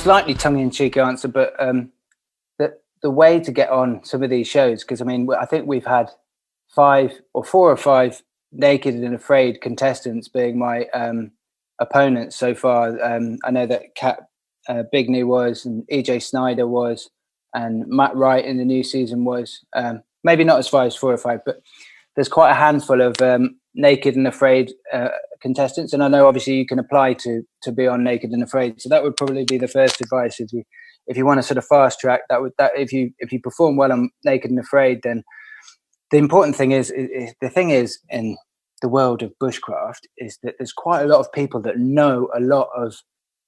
slightly tongue-in-cheek answer, but the way to get on some of these shows, because I mean, I think we've had 4 or 5 naked and afraid contestants being my opponents so far. I know that Kat Bigney was, and EJ Snyder was, and Matt Wright in the new season was. Maybe not as far as 4 or 5, but there's quite a handful of naked and afraid contestants, and I know obviously you can apply to be on Naked and Afraid. So that would probably be the first advice if you want to sort of fast track. That if you perform well on Naked and Afraid, then the important thing is the thing is in the world of bushcraft is that there's quite a lot of people that know a lot of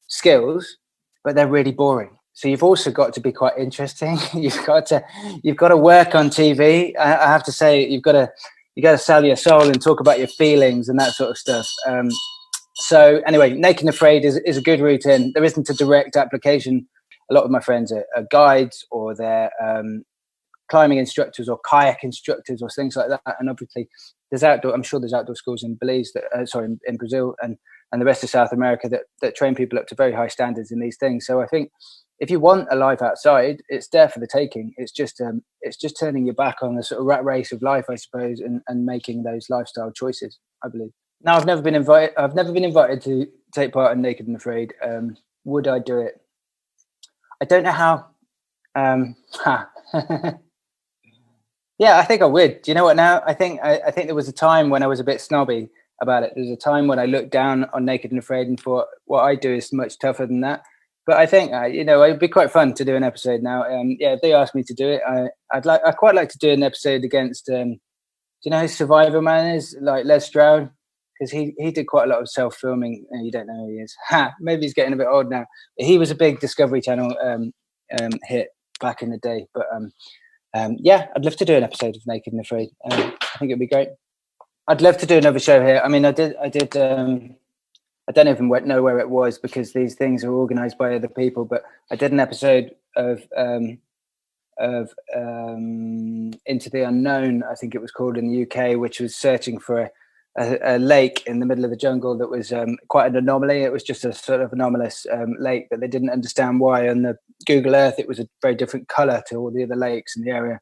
skills, but they're really boring. So you've also got to be quite interesting. You've got to work on TV. I have to say, you got to sell your soul and talk about your feelings and that sort of stuff. So anyway, Naked and Afraid is a good route in. There isn't a direct application. A lot of my friends are guides, or they're climbing instructors or kayak instructors or things like that. And obviously I'm sure there's outdoor schools in Belize in Brazil and the rest of South America that train people up to very high standards in these things. So I think if you want a life outside, it's there for the taking. It's just turning your back on the sort of rat race of life, I suppose, and making those lifestyle choices, I believe. Now, I've never been invited to take part in Naked and Afraid. Would I do it? I don't know how. Yeah, I think I would. Do you know what now? I think there was a time when I was a bit snobby about it. There was a time when I looked down on Naked and Afraid and thought, what I do is much tougher than that. But I think, it'd be quite fun to do an episode now. Yeah, if they asked me to do it, I'd quite like to do an episode against, do you know who Survivor Man is? Like Les Stroud? Because he did quite a lot of self-filming. And you don't know who he is. Maybe he's getting a bit old now. He was a big Discovery Channel hit back in the day. But yeah, I'd love to do an episode of Naked and Afraid. I think it'd be great. I'd love to do another show here. I mean, I did. I don't even know where it was because these things are organised by other people. But I did an episode of Into the Unknown, I think it was called, in the UK, which was searching for a lake in the middle of the jungle that was quite an anomaly. It was just a sort of anomalous lake, but they didn't understand why. On the Google Earth, it was a very different colour to all the other lakes in the area.